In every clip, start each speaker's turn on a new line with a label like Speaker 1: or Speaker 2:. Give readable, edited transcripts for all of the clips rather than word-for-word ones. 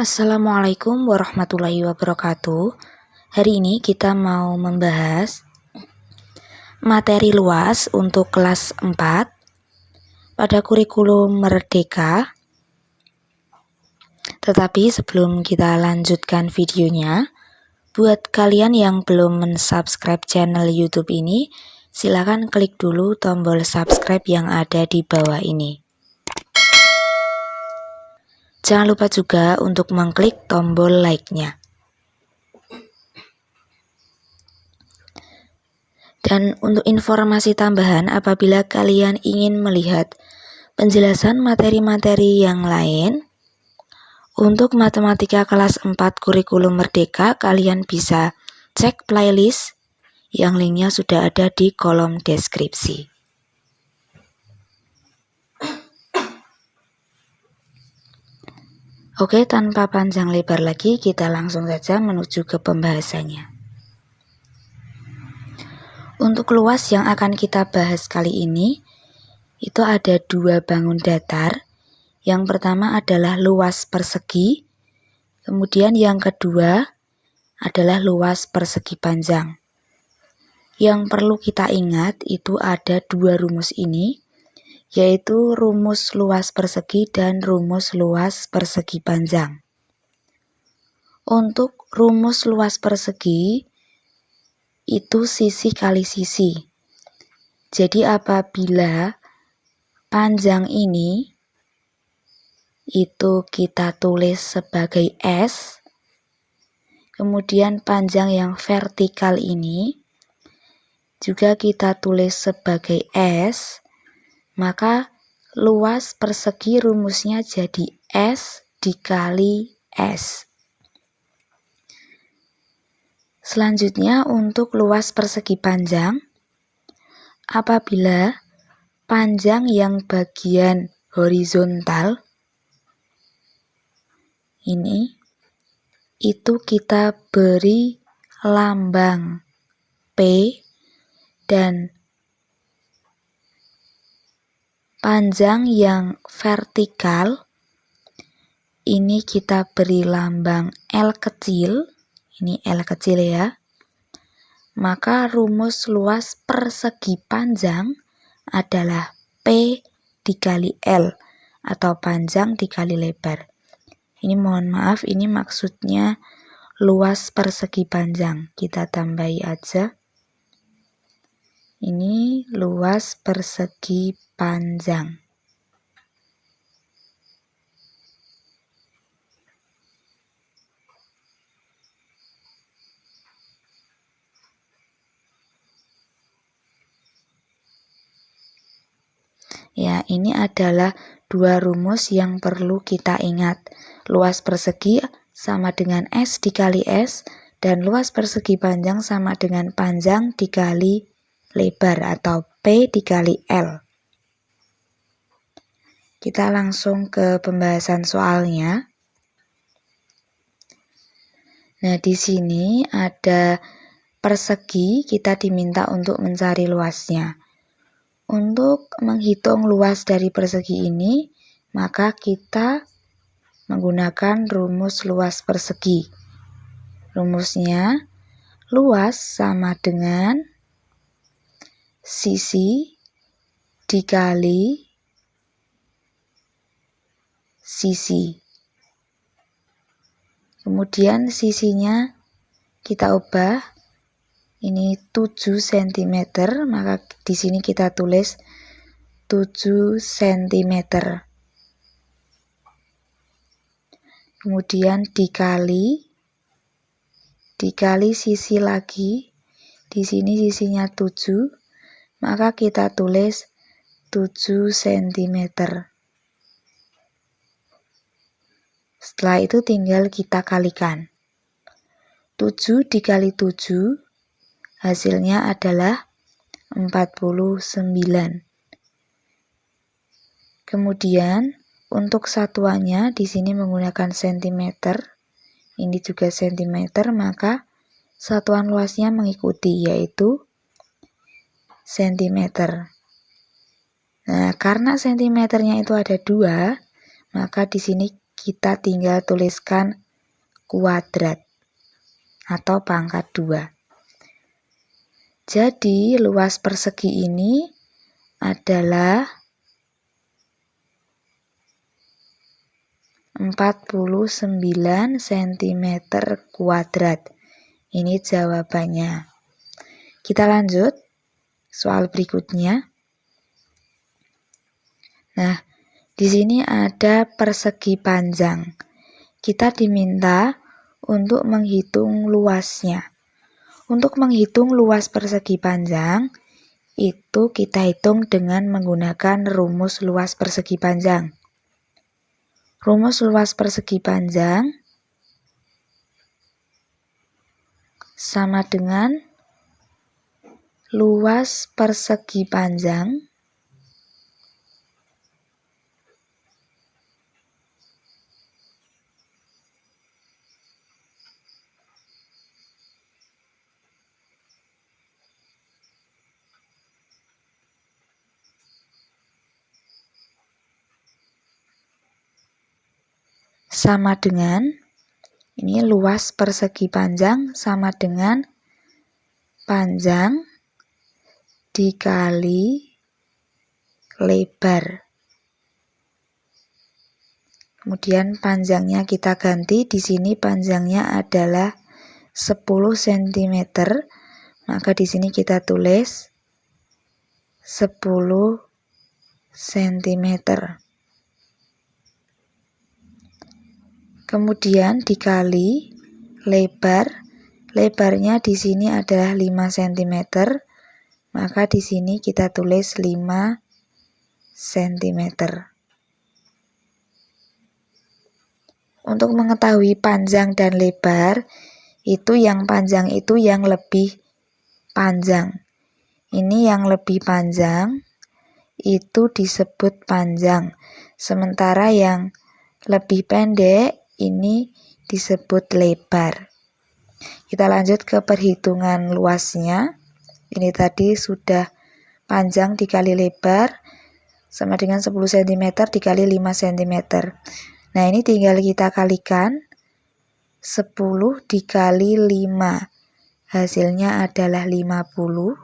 Speaker 1: Assalamualaikum warahmatullahi wabarakatuh. Hari ini kita mau membahas materi luas untuk kelas 4 pada kurikulum Merdeka. Tetapi sebelum kita lanjutkan videonya, buat kalian yang belum mensubscribe channel YouTube ini, silakan klik dulu tombol subscribe yang ada di bawah ini. Jangan lupa juga untuk mengklik tombol like-nya. Dan untuk informasi tambahan, apabila kalian ingin melihat penjelasan materi-materi yang lain, untuk matematika kelas 4 kurikulum Merdeka, kalian bisa cek playlist yang linknya sudah ada di kolom deskripsi. Oke, tanpa panjang lebar lagi, kita langsung saja menuju ke pembahasannya. Untuk luas yang akan kita bahas kali ini, itu ada dua bangun datar. Yang pertama adalah luas persegi, kemudian yang kedua adalah luas persegi panjang. Yang perlu kita ingat itu ada dua rumus ini, yaitu rumus luas persegi dan rumus luas persegi panjang. Untuk rumus luas persegi, itu sisi kali sisi. Jadi apabila panjang ini itu kita tulis sebagai S, kemudian panjang yang vertikal ini juga kita tulis sebagai S, maka luas persegi rumusnya jadi S dikali S. Selanjutnya untuk luas persegi panjang, apabila panjang yang bagian horizontal ini itu kita beri lambang P, dan panjang yang vertikal ini kita beri lambang L kecil, ini L kecil ya. Maka rumus luas persegi panjang adalah P dikali L atau panjang dikali lebar. Ini mohon maaf, ini maksudnya luas persegi panjang. Kita tambahi aja. Ini luas persegi panjang. Ya, ini adalah dua rumus yang perlu kita ingat. Luas persegi sama dengan S dikali S, dan luas persegi panjang sama dengan panjang dikali lebar atau P dikali L. Kita langsung ke pembahasan soalnya. Nah, di sini ada persegi, kita diminta untuk mencari luasnya. Untuk menghitung luas dari persegi ini, maka kita menggunakan rumus luas persegi. Rumusnya, luas sama dengan sisi dikali sisi. Kemudian sisinya kita ubah, ini 7 cm, maka di sini kita tulis 7 cm. Kemudian dikali sisi lagi, di sini sisinya 7, maka kita tulis 7 cm. Setelah itu tinggal kita kalikan. 7 dikali 7 hasilnya adalah 49. Kemudian untuk satuannya di sini menggunakan cm, ini juga cm, maka satuan luasnya mengikuti, yaitu cm. Nah, karena cm-nya itu ada 2, maka di sini kita tinggal tuliskan kuadrat atau pangkat 2. Jadi luas persegi ini adalah 49 cm kuadrat. Ini jawabannya. Kita lanjut soal berikutnya. Nah, di sini ada persegi panjang. Kita diminta untuk menghitung luasnya. Untuk menghitung luas persegi panjang, itu kita hitung dengan menggunakan rumus luas persegi panjang. Rumus luas persegi panjang sama dengan luas persegi panjang sama dengan, ini luas persegi panjang sama dengan panjang dikali lebar. Kemudian panjangnya kita ganti, di sini panjangnya adalah 10 cm, maka di sini kita tulis 10 cm. Kemudian dikali lebar, lebarnya di sini adalah 5 cm, maka di sini kita tulis 5 cm. Untuk mengetahui panjang dan lebar, itu yang panjang itu yang lebih panjang. Ini yang lebih panjang, itu disebut panjang. Sementara yang lebih pendek, ini disebut lebar. Kita lanjut ke perhitungan luasnya. Ini tadi sudah panjang dikali lebar sama dengan 10 cm dikali 5 cm. Nah, ini tinggal kita kalikan 10 dikali 5. Hasilnya adalah 50.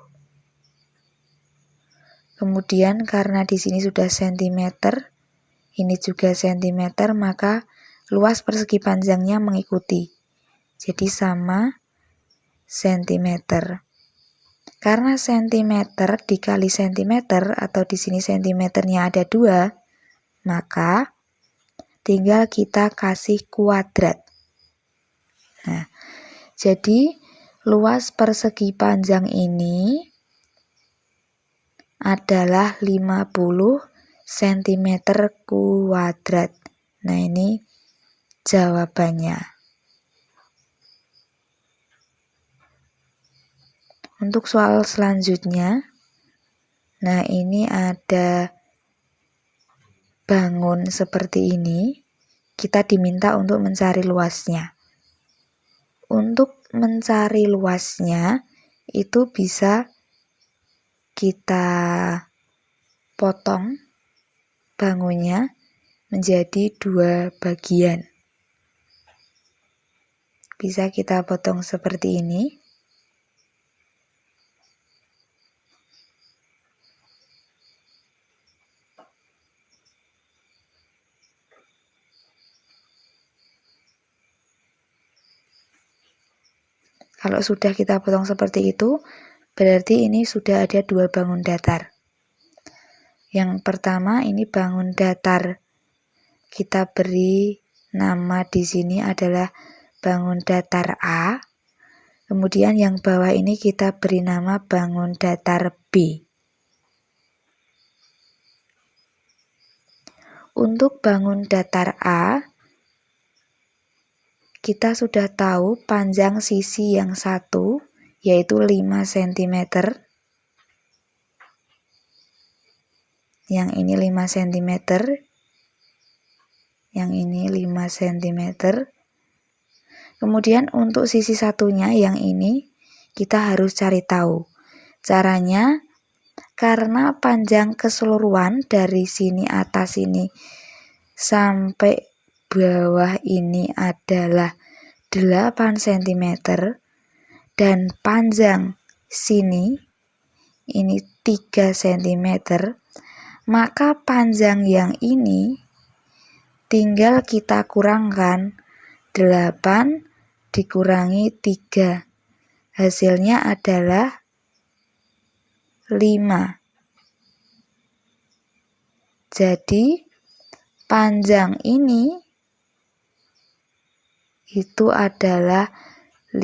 Speaker 1: Kemudian karena di sini sudah cm, ini juga cm, maka luas persegi panjangnya mengikuti. Jadi sama cm. Karena cm dikali cm atau di sini cm-nya ada 2, maka tinggal kita kasih kuadrat. Nah, jadi luas persegi panjang ini adalah 50 cm kuadrat. Nah, ini jawabannya. Untuk soal selanjutnya, nah ini ada bangun seperti ini. Kita diminta untuk mencari luasnya. Untuk mencari luasnya, itu bisa kita potong bangunnya menjadi 2 bagian. Bisa kita potong seperti ini. Kalau sudah kita potong seperti itu, berarti ini sudah ada 2 bangun datar. Yang pertama ini bangun datar. Kita beri nama di sini adalah bangun datar A. Kemudian yang bawah ini kita beri nama bangun datar B. Untuk bangun datar A, kita sudah tahu panjang sisi yang satu yaitu 5 cm. Yang ini 5 cm. Yang ini 5 cm. Kemudian untuk sisi satunya yang ini kita harus cari tahu. Caranya, karena panjang keseluruhan dari sini atas ini sampai bawah ini adalah 8 cm dan panjang sini ini 3 cm, maka panjang yang ini tinggal kita kurangkan 8 dikurangi 3. Hasilnya adalah 5. Jadi panjang ini itu adalah 5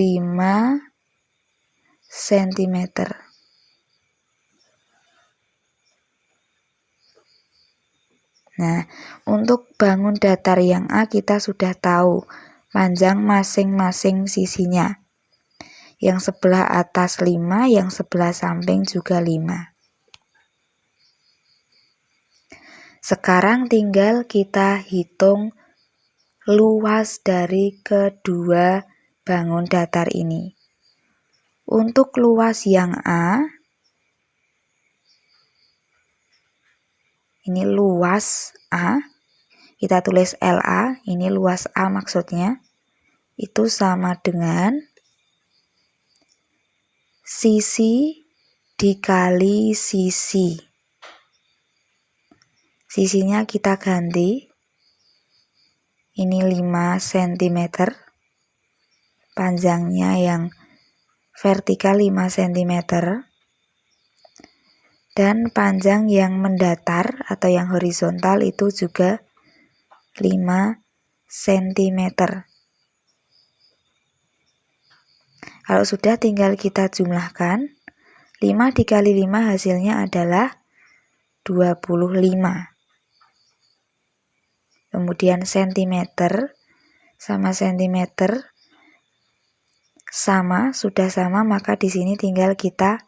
Speaker 1: cm. Nah, untuk bangun datar yang A kita sudah tahu panjang masing-masing sisinya. Yang sebelah atas 5, yang sebelah samping juga 5. Sekarang tinggal kita hitung luas dari kedua bangun datar ini. Untuk luas yang A, ini luas A, kita tulis LA, ini luas A maksudnya, itu sama dengan sisi dikali sisi. Sisinya kita ganti, ini 5 cm, panjangnya yang vertikal 5 cm, dan panjang yang mendatar atau yang horizontal itu juga 5 cm. Kalau sudah tinggal kita jumlahkan, 5 dikali 5 hasilnya adalah 25. Kemudian cm sama cm sama, sudah sama, maka di sini tinggal kita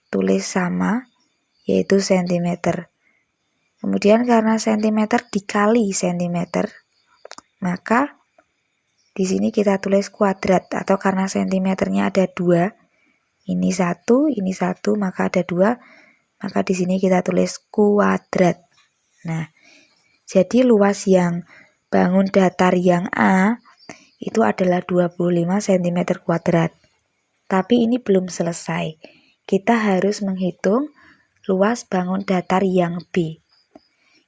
Speaker 1: tulis sama, yaitu cm. Kemudian karena cm dikali cm, maka di sini kita tulis kuadrat, atau karena cm-nya ada 2, ini 1, maka ada 2, maka di sini kita tulis kuadrat. Nah, jadi luas yang bangun datar yang A itu adalah 25 cm kuadrat. Tapi ini belum selesai. Kita harus menghitung luas bangun datar yang B.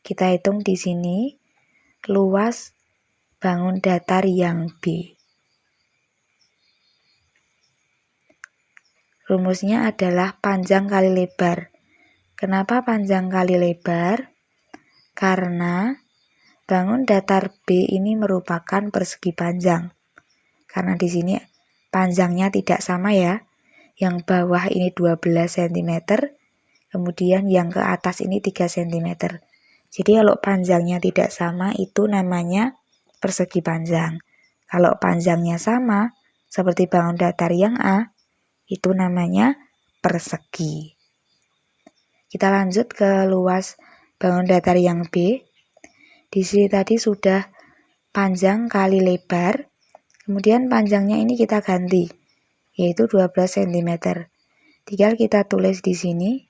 Speaker 1: Kita hitung di sini luas bangun datar yang B. Rumusnya adalah panjang kali lebar. Kenapa panjang kali lebar? Karena bangun datar B ini merupakan persegi panjang. Karena di sini panjangnya tidak sama ya. Yang bawah ini 12 cm, kemudian yang ke atas ini 3 cm. Jadi kalau panjangnya tidak sama itu namanya persegi panjang. Kalau panjangnya sama, seperti bangun datar yang A, itu namanya persegi. Kita lanjut ke luas bangun datar yang B. Di sini tadi sudah panjang kali lebar, kemudian panjangnya ini kita ganti, yaitu 12 cm. Tinggal kita tulis di sini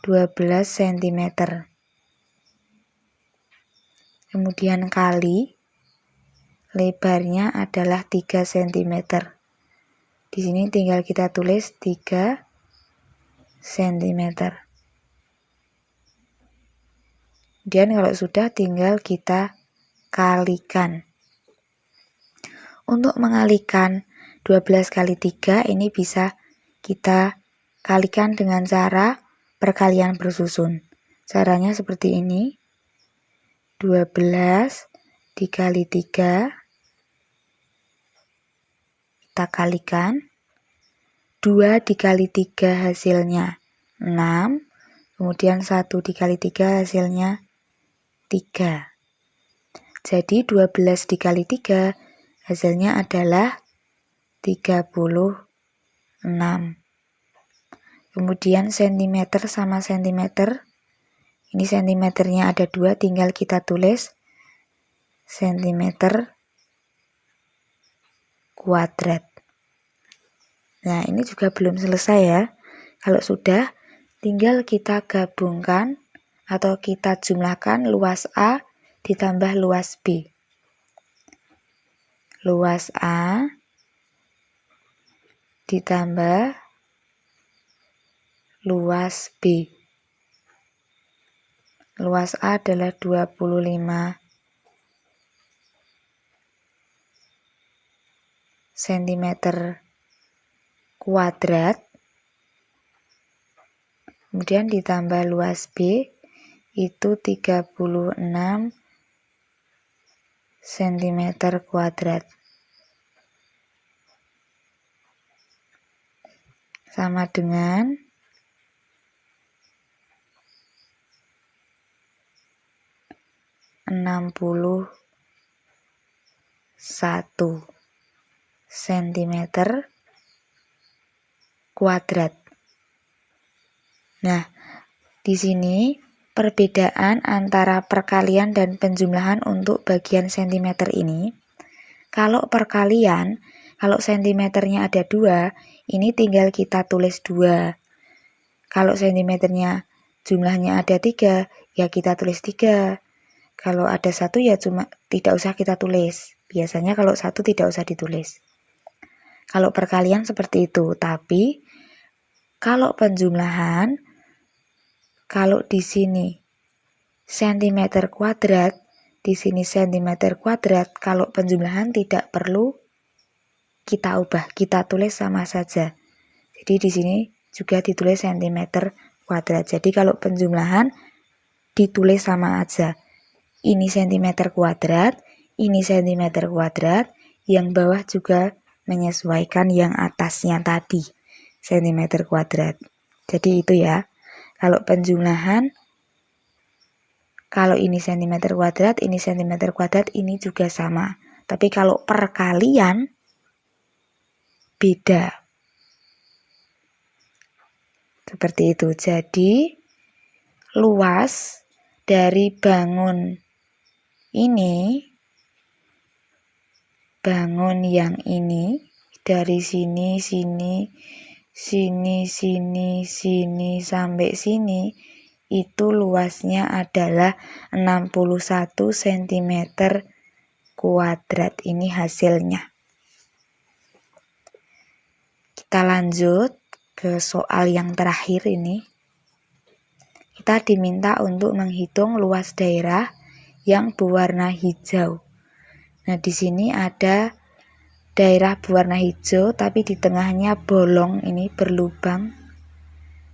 Speaker 1: 12 cm. Kemudian kali lebarnya adalah 3 cm. Di sini tinggal kita tulis 3 cm. Kemudian kalau sudah tinggal kita kalikan. Untuk mengalikan 12 kali 3 ini bisa kita kalikan dengan cara perkalian bersusun. Caranya seperti ini. 12 dikali 3 kita kalikan. 2 dikali 3 hasilnya 6. Kemudian 1 dikali 3 hasilnya 3. Jadi 12 dikali 3 hasilnya adalah 36. Kemudian cm sama cm, ini cm-nya ada 2, tinggal kita tulis cm kuadrat. Nah, ini juga belum selesai ya. Kalau sudah, tinggal kita gabungkan atau kita jumlahkan luas A ditambah luas B. luas A ditambah luas B. Luas A adalah 25 cm kuadrat. Kemudian ditambah luas B itu 36 cm kuadrat. Sama dengan 61 cm kuadrat. Nah, di sini perbedaan antara perkalian dan penjumlahan untuk bagian sentimeter ini. Kalau perkalian, kalau sentimeternya ada 2, ini tinggal kita tulis 2. Kalau sentimeternya jumlahnya ada 3, ya kita tulis 3. Kalau ada 1 ya cuma tidak usah kita tulis. Biasanya kalau 1 tidak usah ditulis. Kalau perkalian seperti itu, tapi kalau penjumlahan, kalau di sini sentimeter kuadrat, di sini sentimeter kuadrat, kalau penjumlahan tidak perlu kita ubah, kita tulis sama saja. Jadi di sini juga ditulis sentimeter kuadrat. Jadi kalau penjumlahan ditulis sama aja. Ini sentimeter kuadrat, ini sentimeter kuadrat, yang bawah juga menyesuaikan yang atasnya tadi, sentimeter kuadrat. Jadi itu ya. Kalau penjumlahan, kalau ini sentimeter kuadrat, ini sentimeter kuadrat, ini juga sama. Tapi kalau perkalian, beda. Seperti itu. Jadi, luas dari bangun ini, bangun yang ini, dari sini, sini, sini, sini, sini, sampai sini, itu luasnya adalah 61 cm kuadrat. Ini hasilnya. Kita lanjut ke soal yang terakhir ini. Kita diminta untuk menghitung luas daerah yang berwarna hijau. Nah, di sini ada daerah berwarna hijau, tapi di tengahnya bolong, ini berlubang.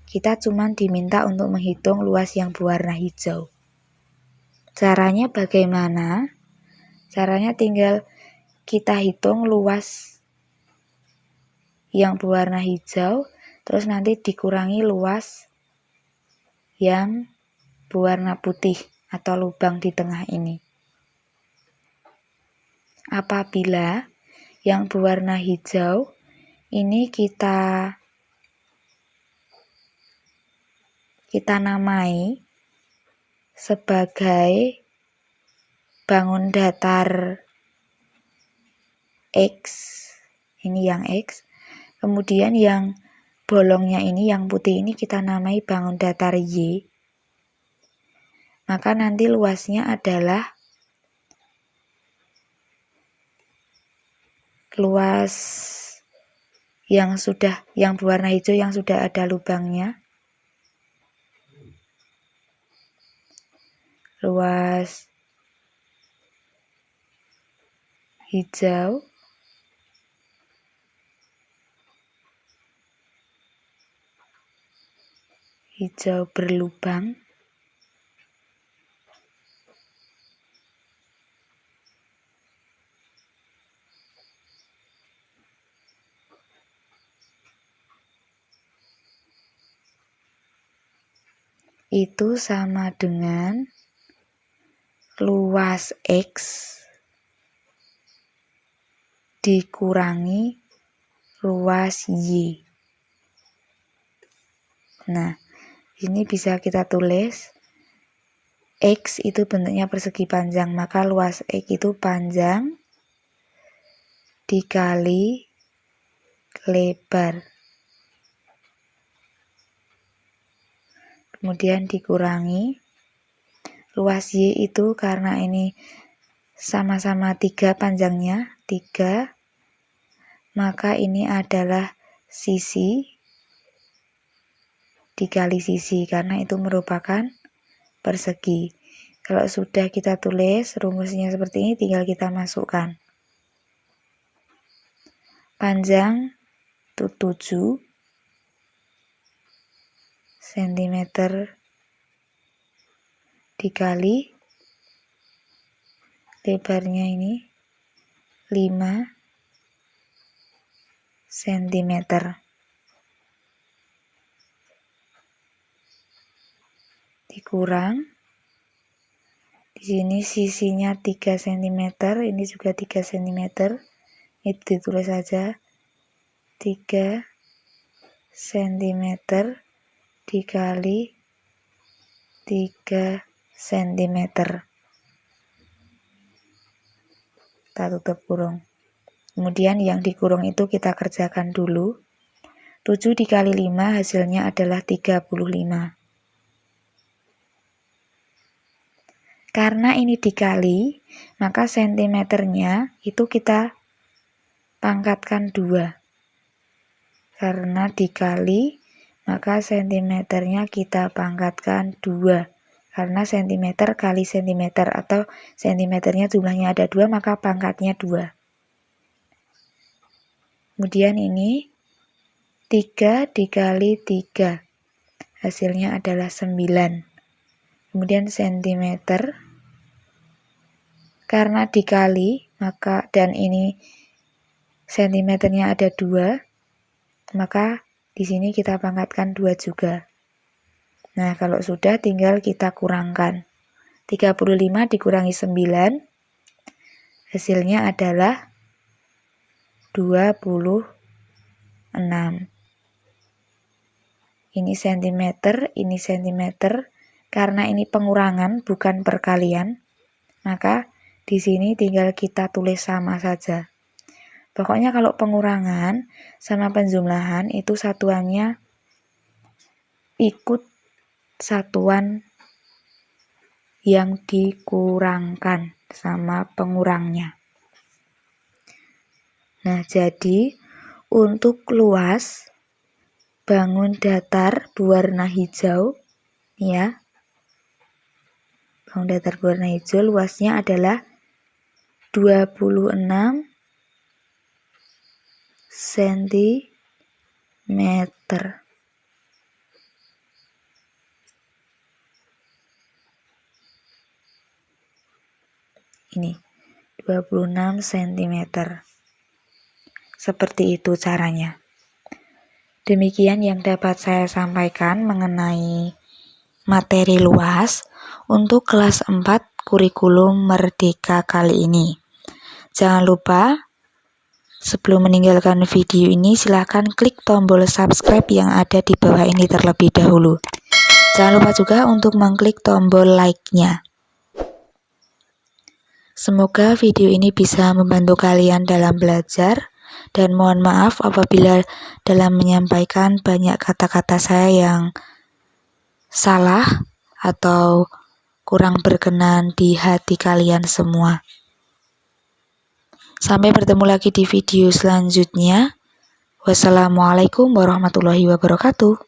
Speaker 1: Kita cuma diminta untuk menghitung luas yang berwarna hijau. Caranya bagaimana? Caranya tinggal kita hitung luas yang berwarna hijau, terus nanti dikurangi luas yang berwarna putih atau lubang di tengah ini. Apabila yang berwarna hijau ini kita namai sebagai bangun datar X, ini yang X, kemudian yang bolongnya ini, yang putih ini kita namai bangun datar Y, maka nanti luasnya adalah luas yang berwarna hijau yang sudah ada lubangnya, luas hijau berlubang itu sama dengan luas X dikurangi luas Y. Nah, ini bisa kita tulis X itu bentuknya persegi panjang, maka luas X itu panjang dikali lebar. Kemudian dikurangi luas Y itu, karena ini sama-sama 3 panjangnya, 3, maka ini adalah sisi dikali sisi, karena itu merupakan persegi. Kalau sudah kita tulis rumusnya seperti ini, tinggal kita masukkan. Panjang itu 7 cm dikali lebarnya ini 5 cm. Dikurang, di sini sisinya 3 cm, ini juga 3 cm, itu ditulis saja 3 cm dikali 3 cm. Kita tutup kurung. Kemudian yang dikurung itu kita kerjakan dulu. 7 dikali 5 hasilnya adalah 35. Karena ini dikali, maka sentimeternya itu kita pangkatkan 2. Karena dikali, maka sentimeternya kita pangkatkan 2. Karena sentimeter kali sentimeter atau sentimeternya jumlahnya ada 2, maka pangkatnya 2. Kemudian ini 3 dikali 3. Hasilnya adalah 9. Kemudian sentimeter, karena dikali, maka dan ini sentimeternya ada 2, maka di sini kita pangkatkan 2 juga. Nah, kalau sudah tinggal kita kurangkan. 35 dikurangi 9, hasilnya adalah 26. Ini sentimeter, ini sentimeter. Karena ini pengurangan bukan perkalian, maka di sini tinggal kita tulis sama saja. Pokoknya kalau pengurangan sama penjumlahan itu satuannya ikut satuan yang dikurangkan sama pengurangnya. Nah, jadi untuk luas bangun datar berwarna hijau, ya, bangun datar berwarna hijau luasnya adalah 26 cm. Ini 26 cm. Seperti itu caranya. Demikian yang dapat saya sampaikan mengenai materi luas untuk kelas 4 kurikulum Merdeka kali ini. Jangan lupa sebelum meninggalkan video ini silahkan klik tombol subscribe yang ada di bawah ini terlebih dahulu. Jangan lupa juga untuk mengklik tombol like-nya. Semoga video ini bisa membantu kalian dalam belajar. Dan mohon maaf apabila dalam menyampaikan banyak kata-kata saya yang salah atau kurang berkenan di hati kalian semua. Sampai bertemu lagi di video selanjutnya. Wassalamualaikum warahmatullahi wabarakatuh.